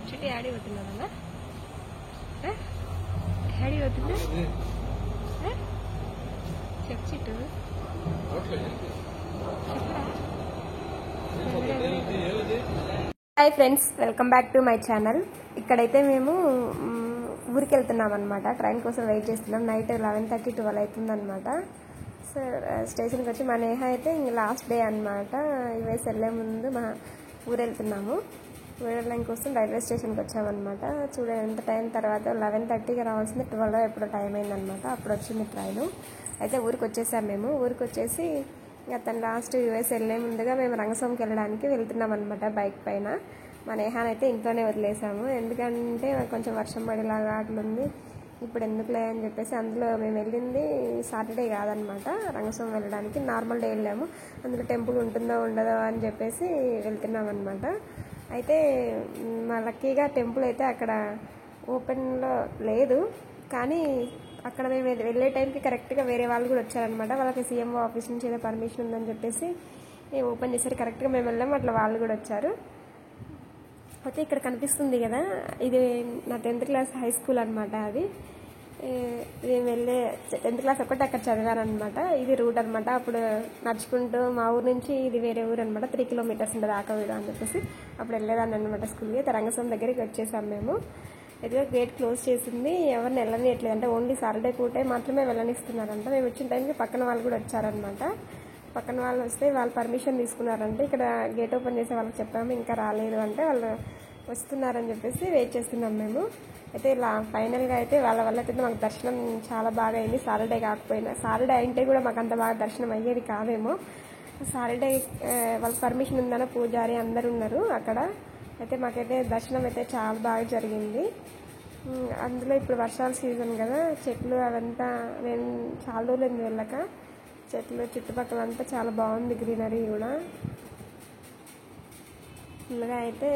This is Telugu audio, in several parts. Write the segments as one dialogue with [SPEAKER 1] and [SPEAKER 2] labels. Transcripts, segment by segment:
[SPEAKER 1] చిట్టి ఆడి పోతున్నాడన్నా ఆడి పోతున్నా చెప్పు చిట్టు hi friends, welcome back to my channel. ఇక్కడైతే మేము ఊరికి వెళ్తున్నాం అనమాట. ట్రైన్ కోసం వెయిట్ చేస్తున్నాం. నైట్ 11:30 12 అవుతుంది అనమాట. సో స్టేషన్కి వచ్చి మా నేహ అయితే ఇంక లాస్ట్ డే అనమాట. యూఎస్ వెళ్ళే ముందు మా ఊరు వెళ్తున్నాము. ఊరు వెళ్ళడం కోసం రైల్వే స్టేషన్కి వచ్చామన్నమాట. చూడండి ఎంత టైం తర్వాత 11:30కి రావాల్సింది 12 ఎప్పుడో టైం అయిందనమాట. అప్పుడు వచ్చింది ట్రైను. అయితే ఊరికి వచ్చేసాం మేము. ఊరికి వచ్చేసి ఇంకా తను లాస్ట్ యూఎస్ వెళ్ళే ముందుగా మేము రంగస్వామికి వెళ్ళడానికి వెళ్తున్నాం అనమాట బైక్ పైన. మా నేహాన్ అయితే ఇంట్లోనే వదిలేసాము. ఎందుకంటే కొంచెం వర్షం పడేలాగా అట్లుంది, ఇప్పుడు ఎందుకులే అని చెప్పేసి. అందులో మేము వెళ్ళింది సాటర్డే కాదనమాట రంగస్వామి వెళ్ళడానికి, నార్మల్ డే వెళ్ళాము. అందులో టెంపుల్ ఉంటుందో ఉండదో అని చెప్పేసి వెళ్తున్నాం అనమాట. అయితే మా లక్కీగా టెంపుల్ అయితే అక్కడ ఓపెన్లో లేదు, కానీ అక్కడ మేము వెళ్ళే టైంకి కరెక్ట్గా వేరే వాళ్ళు కూడా వచ్చారనమాట. వాళ్ళకి సీఎంఓ ఆఫీస్ నుంచి ఏదో పర్మిషన్ ఉందని చెప్పేసి ఓపెన్ చేశారు. కరెక్ట్గా మేము వెళ్ళాము, అట్లా వాళ్ళు కూడా వచ్చారు. అయితే ఇక్కడ కనిపిస్తుంది కదా, ఇది నా 10th క్లాస్ హై స్కూల్ అనమాట. అది మేము వెళ్ళే 10th క్లాస్ ఒకటి అక్కడ చదివానమాట. ఇది రూట్ అనమాట. అప్పుడు నడుచుకుంటూ మా ఊరు నుంచి ఇది వేరే ఊరు అనమాట, 3 kilometers ఉంటుంది ఆకవీడు అని చెప్పేసి అప్పుడు వెళ్ళేదాన్ని అనమాట స్కూల్కి. అయితే రంగస్వామి దగ్గరికి వచ్చేసాం మేము. అయితే గేట్ క్లోజ్ చేసింది, ఎవరిని వెళ్ళనియట్లేదు, అంటే ఓన్లీ సాటర్డే పూటే మాత్రమే వెళ్ళనిస్తున్నారంట. మేము వచ్చిన టైంకి పక్కన వాళ్ళు కూడా వచ్చారనమాట. పక్కన వాళ్ళు వస్తే వాళ్ళు పర్మిషన్ తీసుకున్నారంటే ఇక్కడ గేట్ ఓపెన్ చేసే వాళ్ళకి చెప్పాము, ఇంకా రాలేదు అంటే వాళ్ళు వస్తున్నారని చెప్పేసి వెయిట్ చేస్తున్నాం మేము. అయితే ఇలా ఫైనల్గా అయితే వాళ్ళ వల్ల అయితే మాకు దర్శనం చాలా బాగా అయింది. సాటర్డే కాకపోయినా, సాటర్డే అయితే కూడా మాకు అంత బాగా దర్శనం అయ్యేది కాదేమో. సాటర్డే వాళ్ళకి పర్మిషన్ ఉందన్న పూజారి అందరు ఉన్నారు అక్కడ. అయితే మాకైతే దర్శనం అయితే చాలా బాగా జరిగింది. అందులో ఇప్పుడు వర్షాల సీజన్ కదా, చెట్లు అవంతా నేను చాలా రోజులు వెళ్ళక, చెట్లు చుట్టుపక్కల అంతా చాలా బాగుంది, గ్రీనరీ కూడా. ఫుల్గా అయితే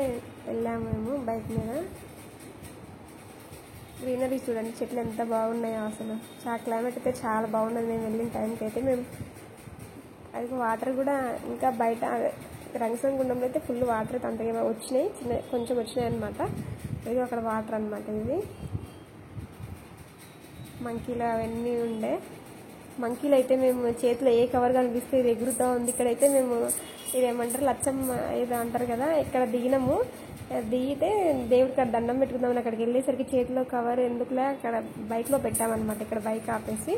[SPEAKER 1] వెళ్ళాము మేము బైక్ మీద. గ్రీనరీ చూడండి, చెట్లు ఎంత బాగున్నాయో అసలు. క్లైమేట్ అయితే చాలా బాగున్నది మేము వెళ్ళిన టైంకి అయితే. మేము అది వాటర్ కూడా ఇంకా బయట రంగస్వామి గుండంలో అయితే ఫుల్ వాటర్ అయితే అంతగా వచ్చినాయి, కొంచెం వచ్చినాయి అనమాట. ఇది అక్కడ వాటర్ అనమాట. ఇది మంకీలు అవన్నీ ఉండే. మంకీలు అయితే మేము చేతిలో ఏ కవర్ కనిపిస్తే ఇది ఎగురుతూ ఉంది. ఇక్కడైతే మేము ఇదేమంటారు లచ్చమ్మ ఏదో అంటారు కదా, ఇక్కడ దిగినాము. దిగితే దేవుడికి దండం పెట్టుకుందామని అక్కడికి వెళ్ళేసరికి చేతిలో కవర్ ఎందుకులే అక్కడ బైక్లో పెట్టామన్నమాట. ఇక్కడ బైక్ ఆపేసి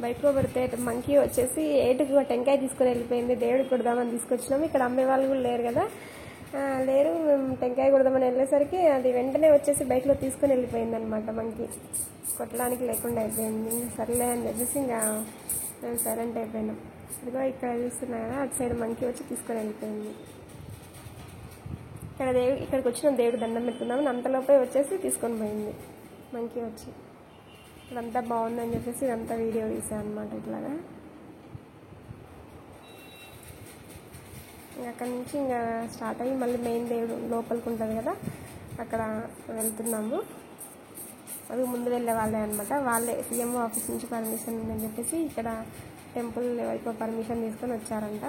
[SPEAKER 1] బైక్లో పెడితే మంకీ వచ్చేసి ఏటుకు టెంకాయ తీసుకొని వెళ్ళిపోయింది. దేవుడికి కొడదామని తీసుకొచ్చినాము. ఇక్కడ అమ్మే వాళ్ళు కూడా లేరు కదా, లేరు. మేము టెంకాయ కొడదామని వెళ్ళేసరికి అది వెంటనే వచ్చేసి బైక్లో తీసుకొని వెళ్ళిపోయింది అనమాట. మంకీ కొట్టడానికి లేకుండా అయిపోయింది. సర్లే అని చెప్పేసి ఇంకా మేము సైలెంట్ అయిపోయినాం. ఇదిగో ఇక్కడ చూస్తున్నా కదా, అటు సైడ్ మంకీ వచ్చి తీసుకొని వెళ్ళిపోయింది. ఇక్కడికి వచ్చిన దేవుడు దండం పెట్టుకుందామని అంతలోపే వచ్చేసి తీసుకొని పోయింది మంకీ వచ్చి. ఇదంతా బాగుందని చెప్పేసి ఇదంతా వీడియో తీసాను అనమాట. ఇట్లాగా అక్కడి నుంచి ఇంకా స్టార్ట్ అయ్యి మళ్ళీ మెయిన్ దేవుడు లోపలికి ఉంటుంది కదా, అక్కడ వెళ్తున్నాము. అది ముందు వెళ్ళే వాళ్ళే అనమాట. వాళ్ళే సీఎంఓ ఆఫీస్ నుంచి పర్మిషన్ ఉందని చెప్పేసి ఇక్కడ టెంపుల్ వైపు పర్మిషన్ తీసుకొని వచ్చారంట.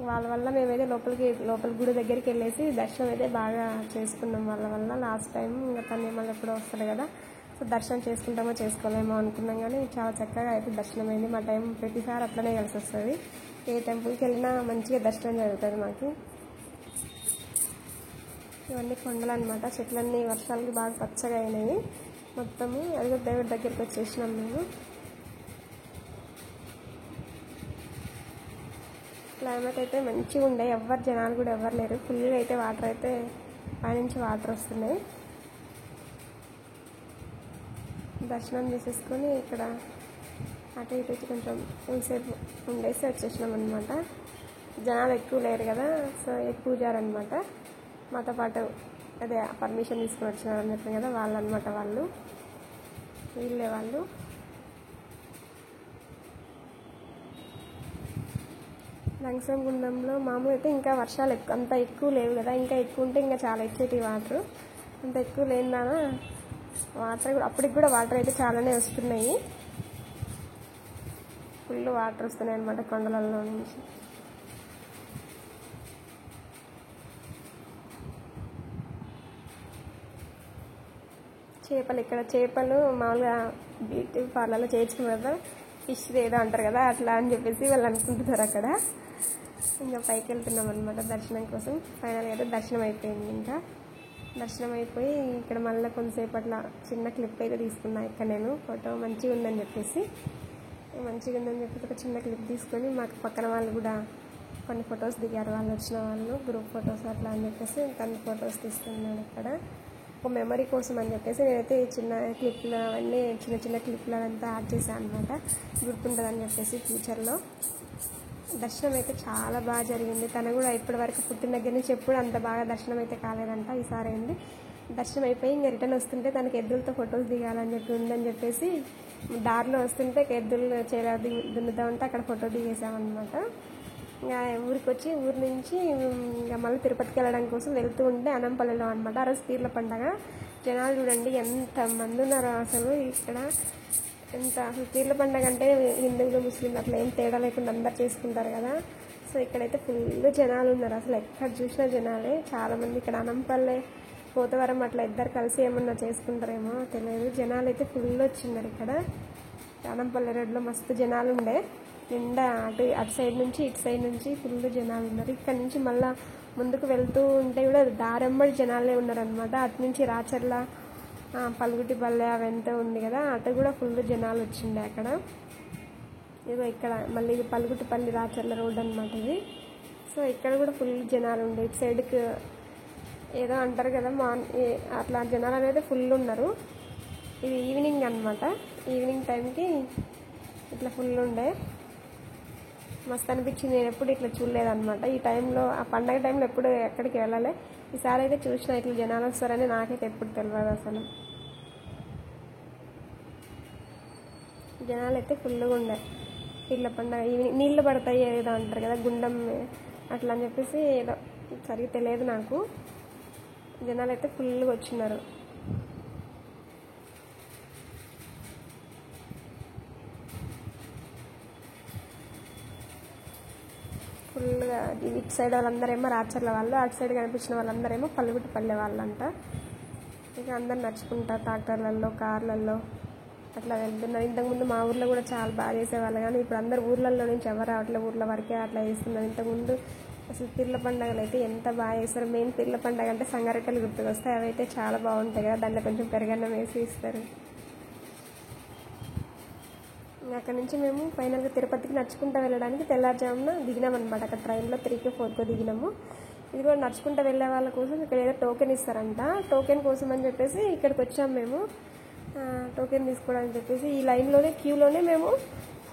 [SPEAKER 1] వాళ్ళ వల్ల మేమైతే లోపల గుడి దగ్గరికి వెళ్ళేసి దర్శనం అయితే బాగా చేసుకున్నాం వాళ్ళ వల్ల. లాస్ట్ టైం ఇంకా తను మళ్ళీ ఎప్పుడో వస్తుంది కదా, సో దర్శనం చేసుకుంటామో చేసుకోలేమో అనుకున్నాం, కానీ చాలా చక్కగా అయితే దర్శనం అయింది. మా టైం ప్రతిసారి అట్లనే కలిసి వస్తుంది. ఏ టెంపుల్కి వెళ్ళినా మంచిగా దర్శనం జరుగుతుంది మాకు. ఇవన్నీ కొండలు అనమాట. చెట్లన్నీ వర్షాలకి బాగా పచ్చగా అయినాయి మొత్తము. అదిగో దేవుడి దగ్గరికి వచ్చేసినాం మేము. క్లైమేట్ అయితే మంచిగా ఉండే, ఎవరు జనాలు కూడా ఎవరు లేరు. ఫుల్గా అయితే వాటర్ అయితే పైనుంచి వాటర్ వస్తున్నాయి. దర్శనం చేసేసుకొని ఇక్కడ అటు ఇటు కొంచెం సేపు ఉండేసి వచ్చేసినాం అనమాట. జనాలు ఎక్కువ లేరు కదా, సో పూజారనమాట మాతో పాటు అదే పర్మిషన్ తీసుకుని వచ్చినారు అని చెప్పాను కదా, వాళ్ళు అనమాట. వీళ్ళే వాళ్ళు. రంగస్వామి గుండంలో మామూలు అయితే ఇంకా వర్షాలు అంత ఎక్కువ లేవు కదా, ఇంకా ఎక్కువ ఉంటే ఇంకా చాలా వచ్చేటి వాటర్. అంత ఎక్కువ లేనిదా వాటర్ కూడా అప్పటికి కూడా వాటర్ అయితే చాలానే వస్తున్నాయి. ఫుల్ వాటర్ వస్తున్నాయి అనమాట కొండలలో నుంచి. చేపలు ఇక్కడ చేపలు మామూలుగా బ్యూటీ పార్లర్లో చేయించుకున్న కదా ఫిష్ ఏదో అంటారు కదా అట్లా అని చెప్పేసి వాళ్ళు అనుకుంటున్నారు అక్కడ. ఇంకా పైకి వెళ్తున్నాం అనమాట దర్శనం కోసం. ఫైనల్గా అయితే దర్శనం అయిపోయింది. ఇంకా దర్శనం అయిపోయి ఇక్కడ మళ్ళీ కొంతసేపు అట్లా చిన్న క్లిప్ అయితే తీసుకున్నా ఇక్కడ నేను. ఫోటో మంచిగా ఉందని చెప్పేసి ఒక చిన్న క్లిప్ తీసుకొని మాకు పక్కన వాళ్ళు కూడా కొన్ని ఫొటోస్ దిగారు, వాళ్ళు వచ్చిన వాళ్ళు గ్రూప్ ఫొటోస్ అట్లా అని చెప్పేసి కొన్ని ఫొటోస్ తీసుకున్నాను ఇక్కడ ఒక మెమరీ కోసం అని చెప్పేసి. నేనైతే చిన్న క్లిప్లు అవన్నీ చిన్న క్లిప్లు అవంతా యాడ్ చేశాను అనమాట, గుర్తుంటుందని చెప్పేసి ఫ్యూచర్లో. దర్శనం అయితే చాలా బాగా జరిగింది. తను కూడా ఇప్పటివరకు పుట్టిన దగ్గర నుంచి ఎప్పుడు అంత బాగా దర్శనం అయితే కాలేదంట, ఈసారి అయింది. దర్శనం అయిపోయి ఇంకా రిటర్న్ వస్తుంటే తనకి ఎద్దులతో ఫొటోస్ దిగాలని చెప్పి ఉందని చెప్పేసి దారిలో వస్తుంటే ఎద్దులు చేరా దున్నుతా ఉంటే అక్కడ ఫోటో దిగేసామన్నమాట. ఇంకా ఊరికి వచ్చి ఊరి నుంచి ఇంకా మళ్ళీ తిరుపతికి వెళ్ళడం కోసం వెళ్తూ ఉంటే అనంపల్లిలో అనమాట. ఆ రోజు పీర్ల పండగ. జనాలు చూడండి ఎంతమంది ఉన్నారో అసలు ఇక్కడ. అసలు పీర్ల పండగ అంటే హిందువులు ముస్లింలు అట్లా ఏం తేడా లేకుండా అందరు చేసుకుంటారు కదా. సో ఇక్కడైతే ఫుల్ జనాలు ఉన్నారు, అసలు ఎక్కడ చూసినా జనాలే చాలామంది. ఇక్కడ అనంపల్లి పోతవరం అట్లా ఇద్దరు కలిసి ఏమన్నా చేసుకుంటారేమో తెలియదు. జనాలు అయితే ఫుల్ వచ్చిన్నారు ఇక్కడ. అనంపల్లి రోడ్లో మస్తు జనాలు ఉండే, నిండా అటు సైడ్ నుంచి ఇటు సైడ్ నుంచి ఫుల్ జనాలు ఉన్నారు. ఇక్కడ నుంచి మళ్ళీ ముందుకు వెళ్తూ ఉంటే కూడా దారెంబడి జనాలే ఉన్నారనమాట. అటు నుంచి రాచర్ల పల్గుటిపల్లె అవంతా ఉంది కదా, అటు కూడా ఫుల్ జనాలు వచ్చిండే అక్కడ. ఇదిగో ఇక్కడ మళ్ళీ ఇది పల్గుటిపల్లి రాచర్ల రోడ్ అనమాట ఇది. సో ఇక్కడ కూడా ఫుల్ జనాలు ఉండే. ఇటు సైడ్కి ఏదో అంటారు కదా అట్లా జనాలు అనేది ఫుల్ ఉన్నారు. ఇది ఈవినింగ్ అనమాట, ఈవినింగ్ టైంకి ఇట్లా ఫుల్ ఉండే మస్తు అనిపించింది. నేను ఎప్పుడు ఇట్లా చూడలేదన్నమాట ఈ టైంలో. ఆ పండగ టైంలో ఎప్పుడు ఎక్కడికి వెళ్ళాలి, ఈసారి అయితే చూసిన ఇట్లా జనాలు వస్తారని నాకైతే ఎప్పుడు తెలియదు అసలు. జనాలు అయితే ఫుల్గా ఉండే. ఇట్లా పండగ ఈవినింగ్ నీళ్ళు పడతాయి ఏదో అంటారు కదా గుండం అట్లా అని చెప్పేసి ఏదో సరిగ్గా తెలియదు నాకు. జనాలు అయితే ఫుల్గా వచ్చినారు. ఫుల్గా ఇటు సైడ్ వాళ్ళందరేమో రాచర్ల వాళ్ళు, అటు సైడ్ కనిపించిన వాళ్ళందరేమో పల్లుగుట్టిపల్లె వాళ్ళంట. ఇక అందరు నడుచుకుంటా ట్రాక్టర్లలో కార్లలో అట్లా వెళ్తున్నారు. ఇంతకుముందు మా ఊర్లో కూడా చాలా బాగా చేసేవాళ్ళు, కానీ ఇప్పుడు అందరు ఊర్లలో నుంచి ఎవరు అట్లా ఊర్ల వరకే అట్లా చేస్తున్నారు. ఇంతకుముందు అసలు పీర్ల పండుగలు అయితే ఎంత బాగా చేస్తారు. మెయిన్ పీర్ల పండుగ అంటే సంగారెడ్డిలు గుర్తుకొస్తాయి, అవి అయితే చాలా బాగుంటాయి కదా. దాంట్లో కొంచెం పెరుగన్నం వేసి ఇస్తారు. అక్కడ నుంచి మేము ఫైనల్గా తిరుపతికి నడుచుకుంటూ వెళ్ళడానికి తెల్లారుజామున దిగినామన్నమాట. అక్కడ ట్రైన్లో 3కి 4కో దిగినాము. ఇది కూడా నడుచుకుంటూ వెళ్ళే వాళ్ళ కోసం ఇక్కడ ఏదో టోకెన్ ఇస్తారంట. టోకెన్ కోసం అని చెప్పేసి ఇక్కడికి వచ్చాము మేము, టోకెన్ తీసుకోవడానికి చెప్పేసి. ఈ లైన్లోనే క్యూలోనే మేము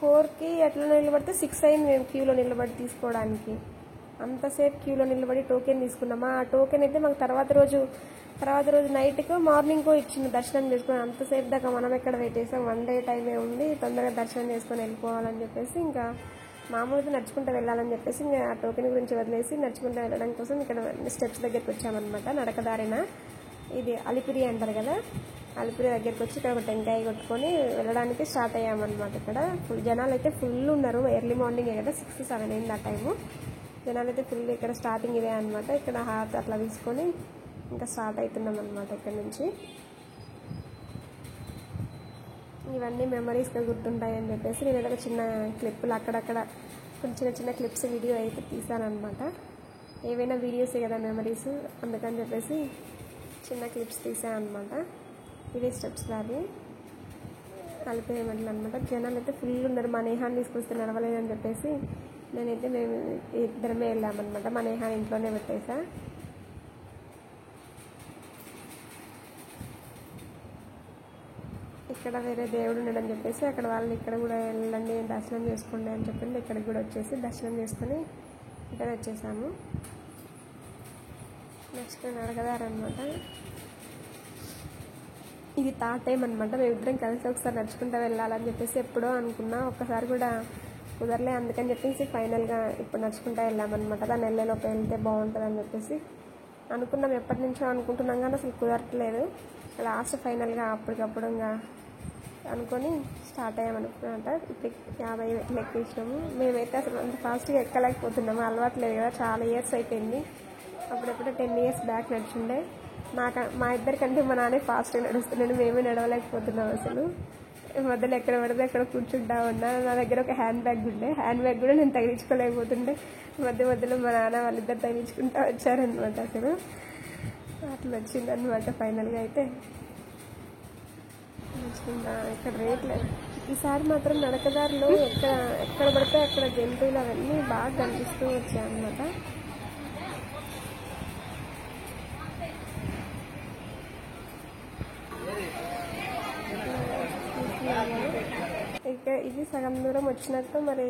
[SPEAKER 1] 4కి అట్లా నిలబడితే 6 అయింది మేము క్యూలో నిలబడి తీసుకోవడానికి. అంతసేపు క్యూలో నిలబడి టోకెన్ తీసుకున్నామా. ఆ టోకెన్ అయితే మాకు తర్వాత రోజు నైట్కో మార్నింగ్కో ఇచ్చింది దర్శనం చేసుకుని. అంతసేపు దాకా మనం ఎక్కడ వెయిట్ చేసాం, 1 డే టైమే ఉంది, తొందరగా దర్శనం చేసుకొని వెళ్ళిపోవాలని చెప్పేసి ఇంకా మామూలుగా నడుచుకుంటూ వెళ్ళాలని చెప్పేసి ఇంకా ఆ టోకెన్ గురించి వదిలేసి నడుచుకుంటూ వెళ్ళడం కోసం ఇక్కడ స్టెప్స్ దగ్గరికి వచ్చామన్నమాట. నడకదారిన ఇది అలిపిరి అంటారు కదా, అలిపిరి దగ్గరికి వచ్చి ఇక్కడ ఒక టెంకాయ కొట్టుకొని వెళ్ళడానికి స్టార్ట్ అయ్యామన్నమాట. ఇక్కడ ఫుల్ జనాలు అయితే ఫుల్ ఉన్నారు. ఎర్లీ మార్నింగే కదా 6, 7 అయింది ఆ టైము. జనాలు అయితే ఫుల్. ఇక్కడ స్టార్టింగ్ ఇదే అనమాట. ఇక్కడ హార్ట్ అట్లా తీసుకొని ఇంకా స్టార్ట్ అవుతున్నాం అనమాట ఇక్కడ నుంచి. ఇవన్నీ మెమరీస్గా గుర్తుంటాయని చెప్పేసి నేను ఒక చిన్న క్లిప్పులు అక్కడక్కడ కొంచెం చిన్న క్లిప్స్ వీడియో అయితే తీసానమాట. ఏవైనా వీడియోసే కదా మెమరీస్, అందుకని చెప్పేసి చిన్న క్లిప్స్ తీసాను అనమాట. ఇదే స్టెప్స్ లావి కలిపేయమంటారు అనమాట. జనాలు అయితే ఫుల్ ఉన్నారు. మా నేహాన్ని తీసుకొస్తే నడవలేదని చెప్పేసి నేనైతే మేము ఇద్దరమే వెళ్ళామన్నమాట. మా నేహాన్ని ఇంట్లోనే పెట్టేసా. ఇక్కడ వేరే దేవుడు ఉన్నాడని చెప్పేసి అక్కడ వాళ్ళు ఇక్కడ కూడా వెళ్ళండి దర్శనం చేసుకోండి అని చెప్పింది. ఇక్కడికి కూడా వచ్చేసి దర్శనం చేసుకొని ఇక్కడ వచ్చేసాము. నెక్స్ట్ నడకదారనమాట. ఇది థర్డ్ టైం అనమాట. మేమిద్దరం కలిసి ఒకసారి నడుచుకుంటూ వెళ్ళాలని చెప్పేసి ఎప్పుడో అనుకున్నా, ఒక్కసారి కూడా కుదరలే. అందుకని చెప్పేసి ఫైనల్గా ఇప్పుడు నడుచుకుంటూ వెళ్ళామన్నమాట. దాన్ని నెలలోపు వెళ్తే బాగుంటుంది అని చెప్పేసి అనుకున్నాం. ఎప్పటి నుంచో అనుకుంటున్నాం కానీ అసలు కుదరట్లేదు. లాస్ట్ ఫైనల్గా అప్పటికప్పుడు ఇంకా అనుకొని స్టార్ట్ అయ్యామనుకున్నమాట. ఇప్పుడు 50 ఎక్కించినాము. మేమైతే అసలు అంత ఫాస్ట్గా ఎక్కలేకపోతున్నాము, అలవాట్లేదు కదా, చాలా ఇయర్స్ అయిపోయింది. అప్పుడెప్పుడు 10 ఇయర్స్ బ్యాక్ నడిచిండే. మా ఇద్దరికంటే మా నాన్న ఫాస్ట్గా నడుస్తున్నాడు, మేమే నడవలేకపోతున్నాం అసలు. మధ్యలో ఎక్కడ పడితే అక్కడ కూర్చుంటా ఉన్నా. నా దగ్గర ఒక హ్యాండ్ బ్యాగ్ ఉండే, హ్యాండ్ బ్యాగ్ కూడా నేను తగిలించుకోలేకపోతుండే. మధ్యలో మా నాన్న వాళ్ళిద్దరు తగిలించుకుంటా వచ్చారనమాట. అసలు అట్లా వచ్చిందనమాట. ఫైనల్గా అయితే ఇక్కడ రేట్లేదు. ఈసారి మాత్రం నడకదారిలో ఎక్కడ పడితే అక్కడ జంతువులు అవన్నీ బాగా కనిపిస్తూ వచ్చాయన్నమాట. ఇక ఇది సగం దూరం వచ్చినట్టు మరి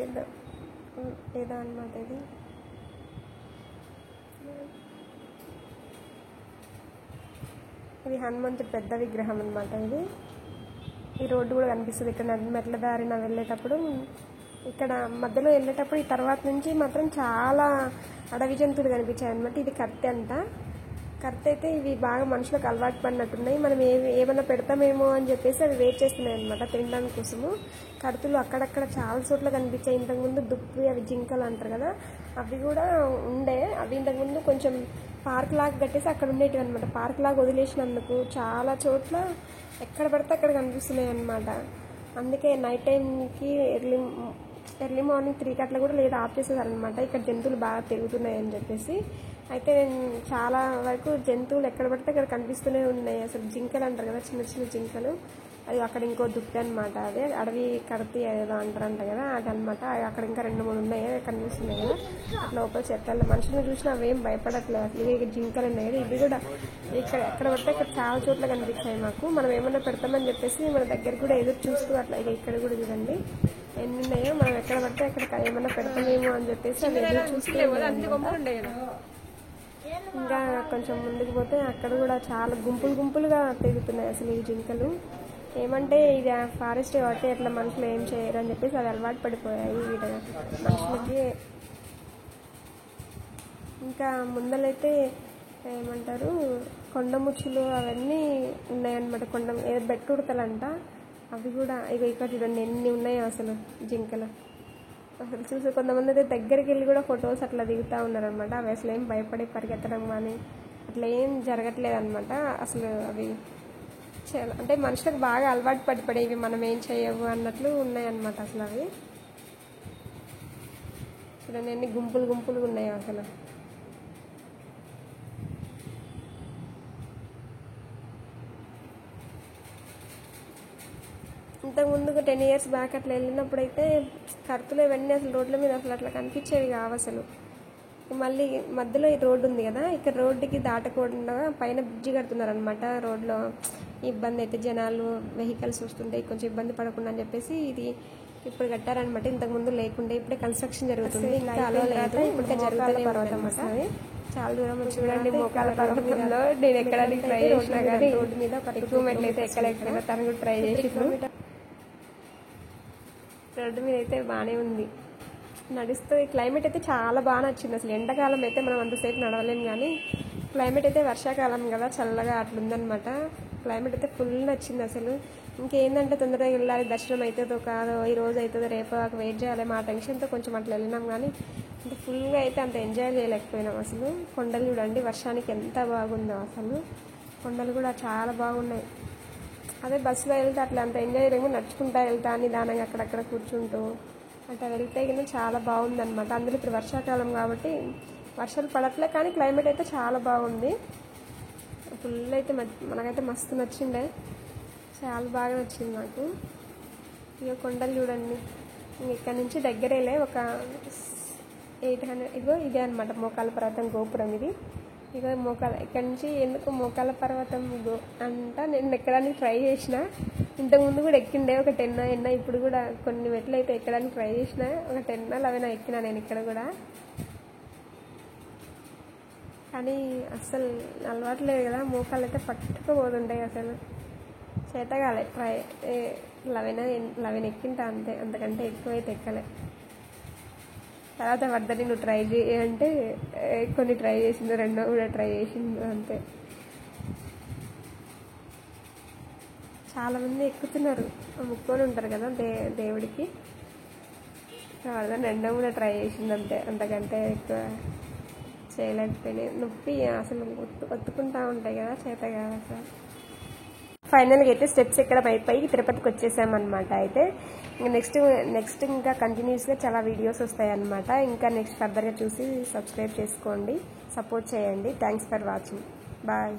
[SPEAKER 1] ఏదో అనమాట. ఇది హనుమంతుడి పెద్ద విగ్రహం అనమాట. ఈ రోడ్డు కూడా కనిపిస్తుంది ఇక్కడ మెట్ల దారిన వెళ్ళేటప్పుడు. ఇక్కడ మధ్యలో వెళ్ళేటప్పుడు ఈ తర్వాత నుంచి మాత్రం చాలా అడవి జంతువులు కనిపించాయి అనమాట. ఇది కత్తి అంట. కత్తి అయితే ఇవి బాగా మనుషులకు అలవాటు పడినట్టున్నాయి. మనం ఏమైనా పెడతామేమో అని చెప్పేసి అవి వెయిట్ చేస్తున్నాయి అనమాట తినడానికి కోసము. కత్తులు అక్కడక్కడ చాలా చోట్ల కనిపించాయి. ఇంతకుముందు దుప్పి, అవి జింకలు అంటారు కదా, అవి కూడా ఉండే. అవి ఇంతకుముందు కొంచెం పార్క్ లాగా కట్టేసి అక్కడ ఉండేటివి అనమాట. పార్క్ లాగా వదిలేసినందుకు చాలా చోట్ల ఎక్కడ పడితే అక్కడ కనిపిస్తున్నాయి అనమాట. అందుకే నైట్ టైంకి ఎర్లీ మార్నింగ్ 3 గంటల కూడా లేదా ఆఫ్ చేసేసారనమాట. ఇక్కడ జంతువులు బాగా తిరుగుతున్నాయి అని చెప్పేసి. అయితే చాలా వరకు జంతువులు ఎక్కడ పడితే అక్కడ కనిపిస్తూనే ఉన్నాయి. అసలు జింకలు అంటారు కదా, చిన్న చిన్న జింకలు, అది అక్కడ ఇంకో దుప్పి అనమాట. అదే అడవి కడతి ఏదో అంటారంట కదా, అదనమాట. అక్కడ ఇంకా 2-3 ఉన్నాయి కనిపిస్తున్నాయి కదా. లోపల చెట్ల మనుషులను చూసినా అవేం భయపడట్లేదు అసలు. ఇక జింకలు ఉన్నాయి కదా, ఇవి కూడా ఇక్కడ ఎక్కడ పడితే ఇక్కడ చాలా చోట్ల కనిపించాయి మాకు. మనం ఏమన్నా పెడతామని చెప్పేసి మన దగ్గర కూడా ఎదురు చూస్తూ అట్లా. ఇక ఇక్కడ కూడా చూడండి ఎన్ని ఉన్నాయో. మనం ఎక్కడ పడితే అక్కడ ఏమన్నా పెడతామేమో అని చెప్పేసి అవి ఎదురు చూస్తూ ఇంకా కొంచెం ముందుకు పోతే అక్కడ కూడా చాలా గుంపులుగా తిరుగుతున్నాయి అసలు ఈ జింకలు. ఏమంటే ఇది ఫారెస్ట్ కాబట్టి అట్లా మనుషులు ఏం చేయరు అని చెప్పేసి అది అలవాటు పడిపోయాయి వీట మనుషులకి. ఇంకా ముందలైతే ఏమంటారు కొండముచ్చులు అవన్నీ ఉన్నాయన్నమాట. ఏదో బెట్టుడతలంట, అవి కూడా ఇక్కడ చూడండి ఎన్ని ఉన్నాయో అసలు జింకలు. అసలు చూసి కొంతమంది అయితే దగ్గరికి వెళ్ళి కూడా ఫొటోస్ అట్లా దిగుతూ ఉన్నారనమాట. అవి అసలు ఏం భయపడి పరిగెత్తడం కానీ అట్లా ఏం జరగట్లేదు అనమాట. అసలు అవి చాలా అంటే మనుషులకు బాగా అలవాటు పడిపడేవి, మనం ఏం చేయవు అన్నట్లు ఉన్నాయన్నమాట అసలు. అవి చూడండి ఎన్ని గుంపులుగా ఉన్నాయో అసలు. ఇంతకుముందు 10 years బ్యాక్ అట్లా వెళ్ళినప్పుడైతే కత్తులు ఇవన్నీ అసలు రోడ్ల మీద అసలు అట్లా కనిపించేవి కావు అసలు. మళ్ళీ మధ్యలో ఈ రోడ్డు ఉంది కదా, ఇక్కడ రోడ్డుకి దాటకుండా పైన బ్రిడ్జి కడుతున్నారనమాట. రోడ్లో ఇబ్బంది అయితే జనాలు వెహికల్స్ వస్తుంటాయి, కొంచెం ఇబ్బంది పడకుండా అని చెప్పేసి ఇది ఇప్పుడు కట్టారనమాట. ఇంతకుముందు లేకుండే, ఇప్పుడే కన్స్ట్రక్షన్ జరుగుతుంది. ఇంకా అలా లేదు, ఇప్పుడు జరుగుతుంది పర్వతం వస్తుంది. చాలా దూరం వచ్చి చూడండి మోకాల పర్వతంలో. నేను ఎక్కడానికి ట్రై చేసినా కానీ రోడ్డు మీద ఎక్కువ మెట్లు అయితే ఎక్కలేకపోయినా, తను కూడా ట్రై చేసి రోడ్డు మీద అయితే బాగానే ఉంది నడుస్తుంది. క్లైమేట్ అయితే చాలా బాగా నచ్చింది అసలు. ఎండాకాలం అయితే మనం అంతసేపు నడవలేము కానీ క్లైమేట్ అయితే వర్షాకాలం కదా చల్లగా అట్లుందనమాట. క్లైమేట్ అయితే ఫుల్ నచ్చింది అసలు. ఇంకేందంటే తొందరగా వెళ్ళాలి, దర్శనం అవుతుందో కాదో, ఈ రోజు అవుతుందో రేపు వెయిట్ చేయాలి, మా టెన్షన్తో కొంచెం అట్లా వెళ్ళినాం కానీ అంటే ఫుల్గా అయితే అంత ఎంజాయ్ చేయలేకపోయినాం అసలు. కొండలు చూడండి వర్షానికి ఎంత బాగుందో అసలు. కొండలు కూడా చాలా బాగున్నాయి. అదే బస్సులో వెళ్తే అట్లా అంత ఎంజాయ్ చేయలేము, నడుచుకుంటా వెళ్తా నిదానంగా అక్కడక్కడ కూర్చుంటూ అట్లా వెళ్తే కానీ చాలా బాగుందన్నమాట. అందులో ఇప్పుడు వర్షాకాలం కాబట్టి వర్షాలు పడట్లే కానీ క్లైమేట్ అయితే చాలా బాగుంది. ఫుల్ అయితే మనకైతే మస్తు నచ్చిండే, చాలా బాగా నచ్చింది నాకు. ఇక కొండలు చూడండి, ఇక్కడ నుంచి దగ్గరేలే ఒక 800. ఇగో ఇదే అనమాట మోకాల పర్వతం గోపురం ఇది. ఇక ఇక్కడ నుంచి ఎందుకు మోకాల పర్వతం అంట నేను ఎక్కడానికి ట్రై చేసిన. ఇంతకుముందు కూడా ఎక్కిండే ఒక 10 ఇప్పుడు కూడా కొన్ని మెట్లు అయితే ఎక్కడానికి ట్రై చేసిన. ఒక 10-11 ఎక్కినా నేను ఇక్కడ కూడా. కానీ అస్సలు అలవాటు లేదు కదా, మోకాలు అయితే పట్టుకుపోతుంటాయి అసలు. చేతగాలే ట్రై 11 ఎక్కింటా అంతే, అంతకంటే ఎక్కువైతే ఎక్కలే. తర్వాత వద్దని నువ్వు ట్రై చేయంటే కొన్ని ట్రై చేసింది, 2 కూడా ట్రై చేసింది అంతే. చాలామంది ఎక్కుతున్నారు, ముక్కొని ఉంటారు కదా దేవుడికి. వద్దని 2 కూడా ట్రై చేసింది అంతే, అంతకంటే ఎక్కువ చేయలేకపోయినాయి, నొప్పి అసలు ఒత్తుకుంటా ఉంటాయి కదా, చేత కాదు అసలు. ఫైనల్గా అయితే స్టెప్స్ ఎక్కడ పైకి తిరుపతికి వచ్చేసామన్నమాట. అయితే నెక్స్ట్ ఇంకా కంటిన్యూస్గా చాలా వీడియోస్ వస్తాయి అన్నమాట. ఇంకా నెక్స్ట్ ఫర్దర్గా చూసి సబ్స్క్రైబ్ చేసుకోండి, సపోర్ట్ చేయండి. Thanks for watching. బాయ్.